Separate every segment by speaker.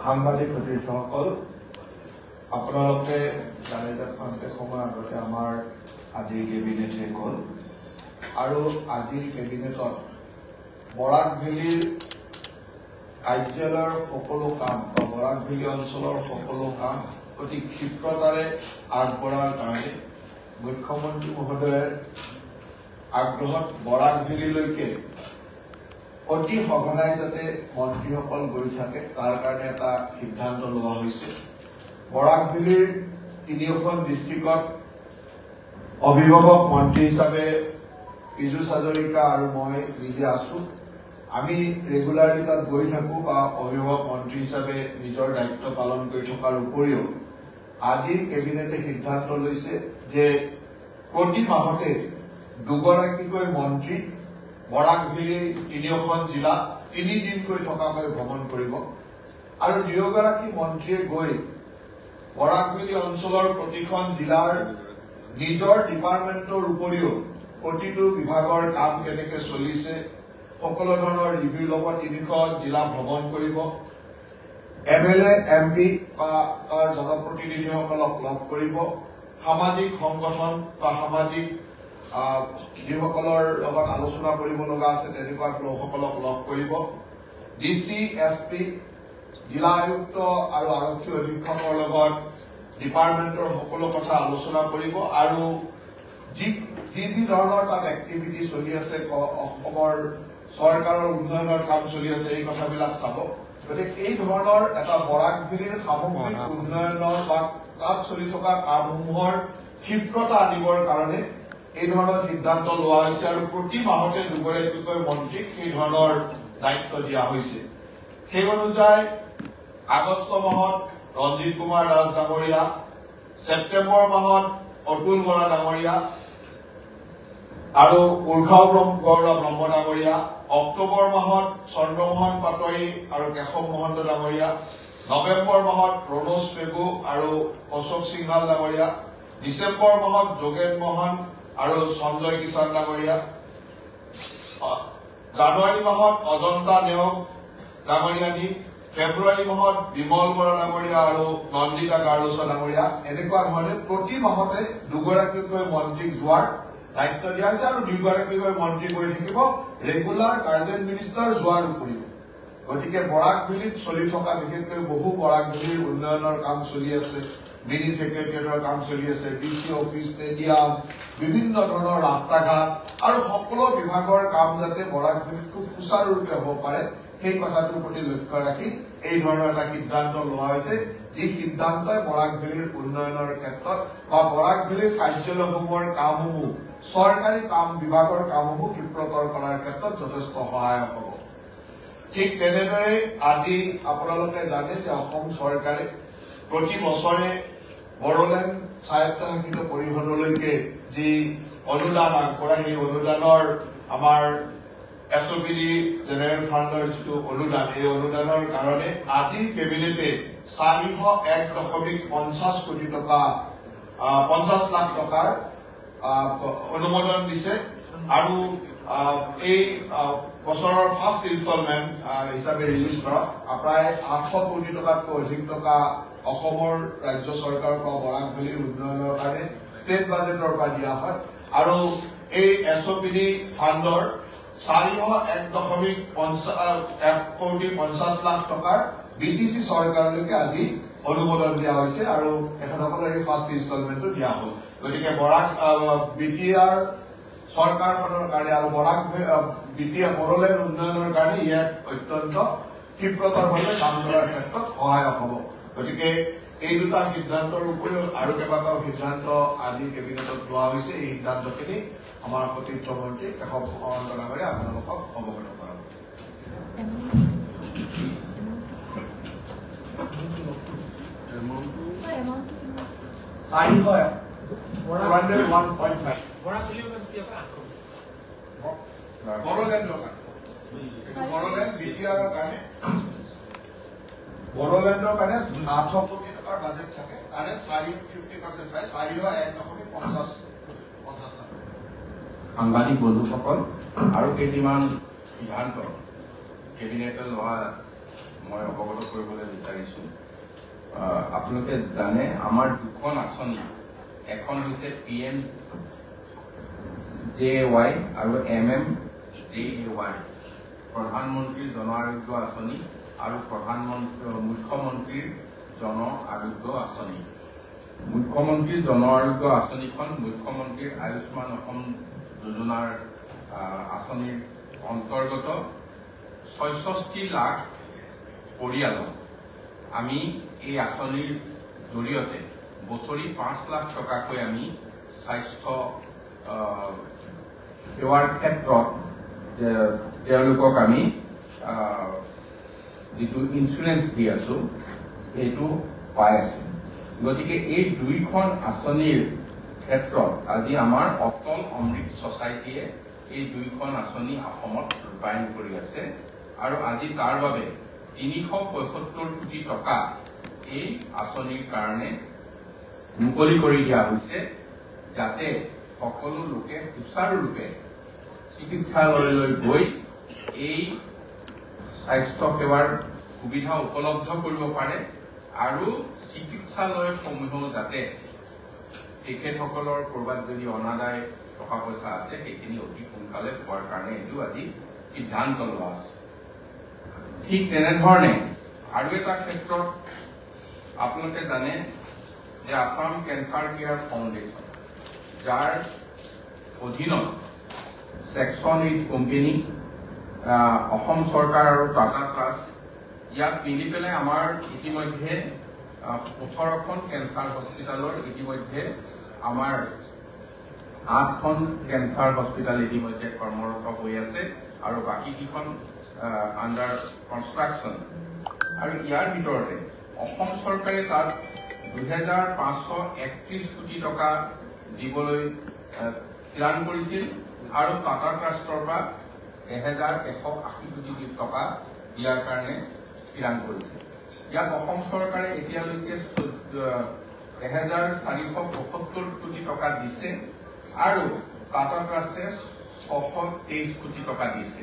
Speaker 1: সাংবাদিক সতীৰ্থসকল আপোনালোকে জানে যে খন্তেক সময় আগতে আমাৰ আজিৰ কেবিনেট শেষ হ'ল আৰু আজিৰ কেবিনেটত বৰাক ভেলীৰ কাৰ্যালয়ৰ সকলো কাম বা বৰাক ভেলী অঞ্চলৰ সকলো কাম অতি ক্ষিপ্ৰতাৰে আগবঢ়াৰ কাৰণে মুখ্যমন্ত্ৰী মহোদয়ৰ আগ্ৰহত বৰাক ভেলীলৈকে অতি সঘনাই যাতে মন্ত্ৰীসকল গৈ থাকে তাৰ কাৰণে এটা সিদ্ধান্ত লোৱা হৈছে। বৰাক ভেলীৰ ৩খন ডিষ্ট্ৰিক্টত অভিভাৱক মন্ত্ৰী হিচাপে পীযুষ হাজৰিকা আৰু মই নিজে আছো। আমি ৰেগুলাৰলি তাত গৈ থাকো বা অভিভাৱক মন্ত্ৰী হিচাপে নিজৰ দায়িত্ব পালন কৰি থকাৰ উপৰিও আজিৰ কেবিনেটে সিদ্ধান্ত লৈছে যে প্ৰতি মাহতে দুগৰাকীকৈ মন্ত্ৰী বৰাক ভেলীৰ ৩খন জিলা ৩ দিনকৈ থকাকৈ ভ্ৰমণ কৰিব আৰু দুয়োগৰাকী মন্ত্ৰীয়ে গৈ বৰাক ভেলী অঞ্চলৰ প্ৰতিখন জিলাৰ নিজৰ ডিপাৰ্টমেণ্টৰ উপৰিও প্ৰতিটো বিভাগৰ কাম কেনেকৈ চলিছে সকলো ধৰণৰ ৰিভিউ ল'ব। ৩খন জিলা ভ্ৰমণ কৰিব। MLA MP বা তাৰ জনপ্ৰতিনিধিসকলক লগ কৰিব। সামাজিক সংগঠন বা সামাজিক যিসকলৰ লগত আলোচনা কৰিব লগা আছে তেনেকুৱা লোকসকলক লগ কৰিব। DC SP জিলা আয়ুক্ত আৰু আৰক্ষী অধীক্ষকৰ লগত ডিপাৰ্টমেণ্টৰ সকলো কথা আলোচনা কৰিব আৰু যি ধৰণৰ তাত এক্টিভিটি চলি আছে অসমৰ চৰকাৰৰ উন্নয়নৰ কাম চলি আছে এই কথাবিলাক চাব। গতিকে এই ধৰণৰ এটা বৰাক ভেলীৰ সামগ্ৰিক উন্নয়নৰ বা তাত চলি থকা কামসমূহৰ ক্ষিপ্ৰতা আনিবৰ কাৰণে এই ধৰণৰ সিদ্ধান্ত লোৱা হৈছে আৰু প্ৰতি মাহতে দুগৰাকীকৈ মন্ত্ৰীক সেই ধৰণৰ দায়িত্ব দিয়া হৈছে। সেই অনুযায়ী আগষ্ট মাহত ৰঞ্জিত কুমাৰ দাস ডাঙৰীয়া, ছেপ্টেম্বৰ মাহত অতুল বৰা ডাঙৰীয়া আৰু উৰ্খাও গৌৰৱ ব্ৰহ্ম ডাঙৰীয়া, অক্টোবৰ মাহত চন্দ্ৰমোহন পাটোৱাৰী আৰু কেশৱ মহন্ত ডাঙৰীয়া, নৱেম্বৰ মাহত ৰণোজ পেগু আৰু অশোক সিংহাল ডাঙৰীয়া, ডিচেম্বৰ মাহত যোগেন মোহন আৰু সঞ্জয় কিষাণ ডাঙৰীয়া, জানুৱাৰী মাহত অজন্তা নেওগ ডাঙৰীয়ানী, ফেব্ৰুৱাৰী মাহত বিমল বৰা ডাঙৰীয়া আৰু নন্দিতা গাৰ্লছা ডাঙৰীয়া। এনেকুৱা ধৰণে প্ৰতি মাহতে দুগৰাকীকৈ মন্ত্ৰীক যোৱাৰ দায়িত্ব দিয়া হৈছে আৰু দুগৰাকীকৈ মন্ত্ৰী কৰি থাকিব ৰেগুলাৰ গাৰ্জেন মিনিষ্টাৰ যোৱাৰ উপৰিও। গতিকে বৰাক ভেলীত চলি থকা বিশেষকৈ বহু বৰাক ভেলীৰ উন্নয়নৰ কাম চলি আছে। মিনি ছেক্ৰেটাৰিয়েটৰ কাম চলি আছে, DC অফিচ, ষ্টেডিয়াম, বিভিন্ন ধৰণৰ ৰাস্তা ঘাট আৰু সকলো বিভাগৰ কাম যাতে বৰাক ভেলীত খুব সুচাৰুৰূপে হ'ব পাৰে সেই কথাটোৰ প্ৰতি লক্ষ্য ৰাখি এই ধৰণৰ এটা সিদ্ধান্ত লোৱা হৈছে, যি সিদ্ধান্তই বৰাক ভেলীৰ উন্নয়নৰ ক্ষেত্ৰত বা বৰাক ভেলীৰ কাৰ্যালয়সমূহৰ কামসমূহ চৰকাৰী কাম বিভাগৰ কামসমূহ ক্ষিপ্ৰতৰ কৰাৰ ক্ষেত্ৰত যথেষ্ট সহায়ক হ'ব। ঠিক তেনেদৰে আজি আপোনালোকে জানে যে অসম চৰকাৰে প্ৰতি বছৰে বড়োলেণ্ড স্বায়ত্তশাসিত পৰিষদলৈকে যি অনুদান আগবঢ়ায় সেই অনুদানৰ আমাৰ SOPD জেনেৰেল ফাণ্ডৰ যিটো অনুদান এই অনুদানৰ কাৰণে আজিৰ কেবিনেটে 401.50 কোটি টকা 50 লাখ টকাৰ অনুমোদন দিছে আৰু এই বছৰৰ ফাৰ্ষ্ট ইনষ্টলমেণ্ট হিচাপে ৰিলিজ কৰা প্ৰায় 800 কোটি টকাতকৈ অধিক টকা অসমৰ ৰাজ্য চৰকাৰৰ পৰা বৰাক ভেলীৰ উন্নয়নৰ কাৰণে ষ্টেট বাজেটৰ পৰা দিয়া হয় আৰু এই SOPD ফাণ্ডৰ 401.50 লাখ টকাৰ BTC চৰকাৰলৈকে আজি অনুমোদন দিয়া হৈছে আৰু এখনসকলৰ ফাৰ্ষ্ট ইনষ্টলমেণ্টটো দিয়া হ'ল। গতিকে বৰাক BTR চৰকাৰখনৰ কাৰণে আৰু বৰাক BTR বড়োলেণ্ড উন্নয়নৰ কাৰণে ইয়াক অত্যন্ত ক্ষিপ্ৰতৰভাৱে কাম কৰাৰ ক্ষেত্ৰত সহায়ক হ'ব। গতিকে এই দুটা সিদ্ধান্তৰ উপৰিও আৰু কেইবাটাও সিদ্ধান্ত আজি কেবিনেটত লোৱা হৈছে। এই সিদ্ধান্তখিনি আমাৰ সতীৰ্থ মন্ত্ৰী কেশৱ মহন্ত ডাঙৰীয়া আপোনালোকক অৱগত কৰাব। 401.5 বড়োলেণ্ড বড়োলেণ্ড বিটিআৰৰ কাৰণে বড়োলেণ্ডৰ কাৰণে 800 কোটি টকাৰ বাজেট থাকে তাৰে 50% পায় 4.150
Speaker 2: সাংবাদিক বন্ধুসকল আৰু কেইটিমান সিদ্ধান্ত কেবিনেটে লোৱা মই অৱগত কৰিবলৈ বিচাৰিছো আপোনালোকে জানে আমাৰ দুখন আঁচনি এখন হৈছে PMJAY আৰু MMJAY প্ৰধানমন্ত্ৰীৰ জন আৰোগ্য আঁচনি আৰু মুখ্যমন্ত্ৰীৰ জন আৰোগ্য আঁচনি মুখ্যমন্ত্ৰীৰ জন আৰোগ্য আঁচনিখন মুখ্যমন্ত্ৰীৰ আয়ুষ্মান অসম যোজনাৰ আঁচনিৰ অন্তৰ্গত ৬৬ লাখ পৰিয়ালক আমি এই আঁচনিৰ জৰিয়তে বছৰি ৫ লাখ টকাকৈ আমি স্বাস্থ্য সেৱাৰ ক্ষেত্ৰত তেওঁলোকক আমি যিটো ইঞ্চুৰেঞ্চ দি আছো সেইটো পাই আছে গতিকে এই দুইখন আঁচনিৰ ক্ষেত্ৰত আজি আমাৰ অটল অমৃত ছচাইটিয়ে এই দুইখন আঁচনি অসমত ৰূপায়ণ কৰি আছে আৰু আজি তাৰ বাবে ৩৭৫ কোটি টকা এই আঁচনিৰ কাৰণে মুকলি কৰি দিয়া হৈছে যাতে সকলো লোকে সুচাৰুৰূপে চিকিৎসালয়লৈ গৈ এই স্বাস্থ্য সেৱাৰ সুবিধা উপলব্ধ কৰিব পাৰে আৰু চিকিৎসালয়সমূহেও যাতে তেখেতসকলৰ ক'ৰবাত যদি অনাদায় টকা পইচা আছে সেইখিনি অতি সোনকালে পোৱাৰ কাৰণে এইটো আজি সিদ্ধান্ত লোৱা আছে ঠিক তেনেধৰণে আৰু এটা ক্ষেত্ৰত আপোনালোকে জানে যে আসাম কেঞ্চাৰ কেয়াৰ ফাউণ্ডেশ্যন যাৰ অধীনত ছেকশ্যন 8 কোম্পানী অসম চৰকাৰ আৰু টাটা ট্ৰাষ্ট ইয়াত মিলি পেলাই আমাৰ ইতিমধ্যে 18খন কেঞ্চাৰ হস্পিটেলৰ ইতিমধ্যে আমাৰ 8খন কেঞ্চাৰ হস্পিটেল ইতিমধ্যে কৰ্মৰত হৈ আছে আৰু বাকীকেইখন আণ্ডাৰ কনষ্ট্ৰাকশ্যন আৰু ইয়াৰ ভিতৰতে অসম চৰকাৰে তাত 2,531 কোটি টকা দিবলৈ থিৰাং কৰিছিল আৰু টাটা ট্ৰাষ্টৰ পৰা 1,180 কোটি টকা দিয়াৰ কাৰণে থিৰাং কৰিছে ইয়াত অসম চৰকাৰে এতিয়ালৈকে 1,475 কোটি টকা দিছে আৰু টাটা ট্ৰাষ্টে 623 কোটি টকা দিছে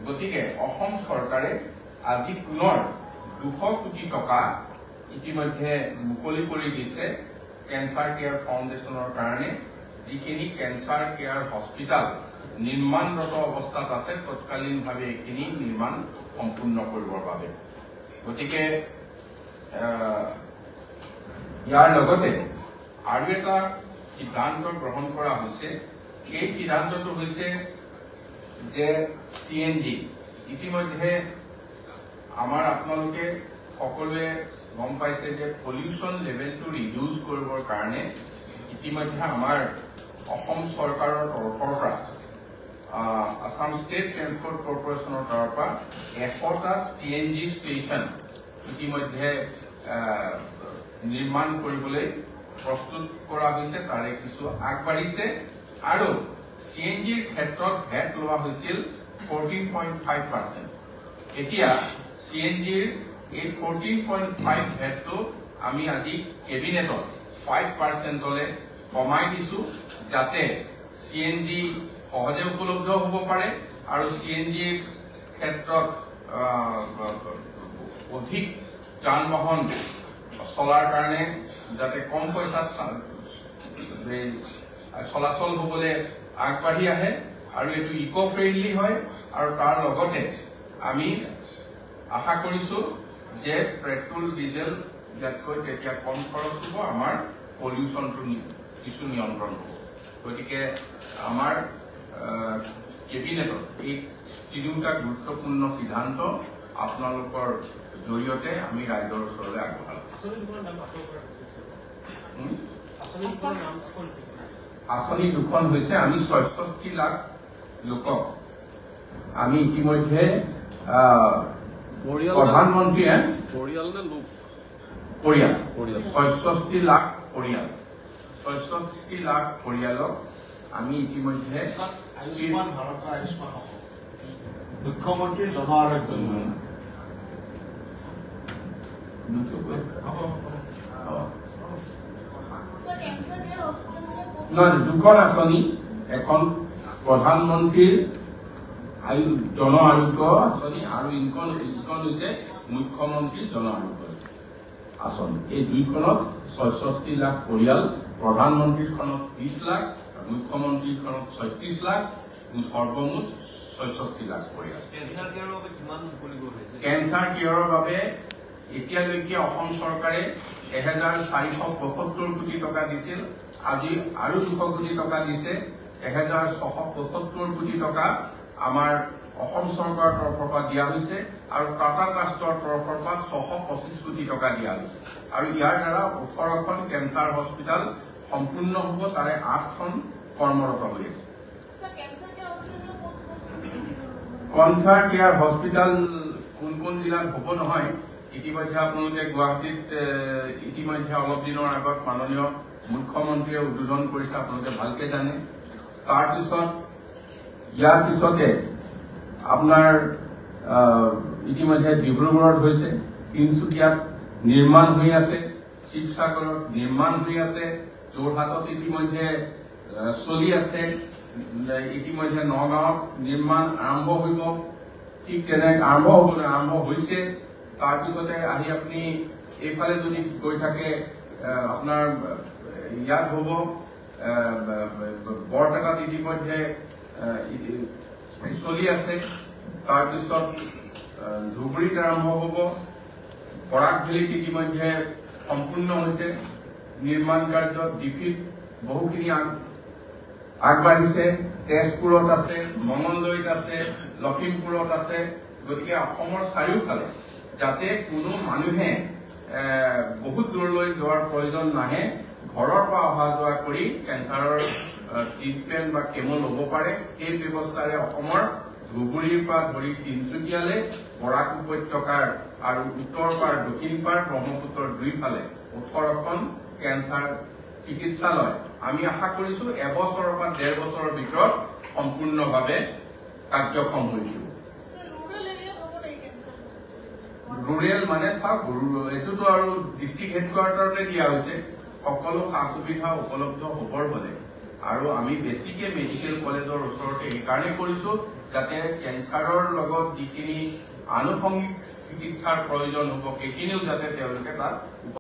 Speaker 2: গতিকে অসম চৰকাৰে আজি পুনৰ 200 কোটি টকা ইতিমধ্যে মুকলি কৰি দিছে কেঞ্চাৰ কেয়াৰ ফাউণ্ডেশ্যনৰ কাৰণে যিখিনি কেঞ্চাৰ কেয়াৰ হস্পিটেল নিৰ্মাণৰত অৱস্থাত আছে তৎকালীনভাৱে এইখিনি নিৰ্মাণ সম্পূৰ্ণ কৰিবৰ বাবে গতিকে ইয়াৰ লগতে আৰু এটা সিদ্ধান্ত গ্ৰহণ কৰা হৈছে এই সিদ্ধান্তটো হৈছে যে CNG ইতিমধ্যে আমাৰ আপোনালোকে সকলোৱে গম পাইছে যে পলিউশ্যন লেভেলটো ৰিডিউচ কৰিবৰ কাৰণে ইতিমধ্যে আমাৰ অসম চৰকাৰৰ তৰফৰ পৰা আসাম ষ্টেট ট্ৰেন্সপৰ্ট কৰ্পোৰেশ্যনৰ তৰফৰ পৰা 100টা CNG ষ্টেচন ইতিমধ্যে নিৰ্মাণ কৰিবলৈ প্ৰস্তুত কৰা হৈছে তাৰে কিছু আগবাঢ়িছে আৰু CNGৰ ক্ষেত্ৰত ভেট লোৱা হৈছিল 14.5%। এতিয়া CNGৰ এই 14.5 ভেটটো আমি আজি কেবিনেটত 5%লৈ কমাই দিছো যাতে CNG সহজে উপলব্ধ হ'ব পাৰে আৰু CNGৰ ক্ষেত্ৰত অধিক যান বাহন চলাৰ কাৰণে যাতে কম পইচাত চলাচল হ'বলৈ আগবাঢ়ি আহে আৰু এইটো ইকো ফ্ৰেণ্ডলি হয় আৰু তাৰ লগতে আমি আশা কৰিছো যে পেট্ৰল ডিজেল ইয়াতকৈ তেতিয়া কম খৰচ হ'ব আমাৰ পলিউশ্যনটো কিছু নিয়ন্ত্ৰণ হ'ব গতিকে আমাৰ কেবিনেটত এই তিনিটা গুৰুত্বপূৰ্ণ সিদ্ধান্ত আপোনালোকৰ জৰিয়তে আমি ৰাইজৰ ওচৰলৈ আগবঢ়াম আঁচনি দুখন হৈছে আমি ৬৬ লাখ লোকক আমি ইতিমধ্যে প্ৰধানমন্ত্ৰীয়ে পৰিয়াল ৬৬ লাখ পৰিয়াল ৬৬ লাখ পৰিয়ালক আমি ইতিমধ্যে
Speaker 1: আয়ুষ্মান ভাৰত আয়ুষ্মান মুখ্যমন্ত্ৰীৰ জন আৰোগ্য যোজনা
Speaker 2: নহয়, দুখন আঁচনি, এখন প্ৰধানমন্ত্ৰীৰ জন আৰোগ্য আঁচনি আৰু ইখন হৈছে মুখ্যমন্ত্ৰীৰ জন আৰোগ্য আঁচনি। এই দুইখনত ৬৬ লাখ পৰিয়াল, প্ৰধানমন্ত্ৰীখনত ৩০ লাখ, মুখ্যমন্ত্ৰীখনত ৩৬ লাখ, সৰ্বমুঠ ৬৬ লাখ পৰিয়াল।
Speaker 3: কেঞ্চাৰ কেয়াৰৰ বাবে কিমান মুকলিব হৈছে?
Speaker 2: কেঞ্চাৰ কেয়াৰৰ বাবে এতিয়ালৈকে অসম চৰকাৰে ১,৪৭৫ কোটি টকা দিছিল। আজি আৰু ২০০ কোটি টকা দিছে। ১,৬৭৫ কোটি টকা আমাৰ অসম চৰকাৰৰ তৰফৰ পৰা দিয়া হৈছে আৰু টাটা ট্ৰাষ্টৰ তৰফৰ পৰা ৬২৫ কোটি টকা দিয়া হৈছে। আৰু ইয়াৰ দ্বাৰা ১৮খন কেঞ্চাৰ হস্পিটেল সম্পূৰ্ণ হ'ব, তাৰে 8খন কৰ্মৰত হৈ আছে। কেঞ্চাৰ কেয়াৰ হস্পিটেল কোন কোন জিলাত হ'ব নহয়, ইতিমধ্যে আপোনালোকে গুৱাহাটীত ইতিমধ্যে অলপ দিনৰ আগত মাননীয় মুখ্যমন্ত্ৰীয়ে উদ্বোধন কৰিছে, আপোনালোকে ভালকে জানে। তাৰপিছত ইয়াৰ পিছতে আপোনাৰ ইতিমধ্যে ডিব্ৰুগড়ত হৈছে, তিনিচুকীয়াত নিৰ্মাণ হৈ আছে, শিৱসাগৰত নিৰ্মাণ হৈ আছে, যোৰহাটত ইতিমধ্যে চলি আছে, ইতিমধ্যে নগাঁৱত নিৰ্মাণ আৰম্ভ হ'ব। ঠিক তেনেকৈ আৰম্ভ হৈছে। তাৰপিছতে আহি আপুনি এইফালে যদি গৈ থাকে, আপোনাৰ ইয়াত হ'ব, বৰপেটাত ইতিমধ্যে চলি আছে। তাৰপিছত ধুবুৰীত আৰম্ভ হ'ব, বৰাক ভেলীত ইতিমধ্যে সম্পূৰ্ণ হৈছে নিৰ্মাণ কাৰ্য, ডিফিত বহুখিনি আগবাঢ়িছে, তেজপুৰত আছে, মঙলদৈত আছে, লখিমপুৰত আছে। গতিকে অসমৰ চাৰিওফালে যাতে কোনো মানুহে বহুত দূৰলৈ যোৱাৰ প্ৰয়োজন নাহে, ঘৰৰ পৰা অহা যোৱা কৰি কেঞ্চাৰৰ ট্ৰিটমেণ্ট বা কেমো ল'ব পাৰে, সেই ব্যৱস্থাৰে অসমৰ ধুবুৰীৰ পৰা ধৰি তিনিচুকীয়ালৈ, বৰাক উপত্যকাৰ আৰু উত্তৰ পাৰ, দক্ষিণ পাৰ, ব্ৰহ্মপুত্ৰৰ দুইফালে 18খন কেঞ্চাৰ চিকিৎসালয় আমি আশা কৰিছো এবছৰৰ পৰা 1.5 বছৰৰ ভিতৰত সম্পূৰ্ণভাৱে কাৰ্যক্ষম হৈ উঠিব। ৰুৰেল মানে চাওক, এইটোতো আৰু ডিষ্ট্ৰিক্ট হেডকোৱাৰ্টাৰতে দিয়া হৈছে, সকলো সা সুবিধা উপলব্ধ হ'বৰ বাবে। আৰু আমি বেছিকে মেডিকেল কলেজৰ ওচৰতে এইকাৰণে কৰিছো যাতে কেঞ্চাৰৰ লগত যিখিনি আনুষংগিক চিকিৎসাৰ প্ৰয়োজন হ'ব সেইখিনিও যাতে তেওঁলোকে তাত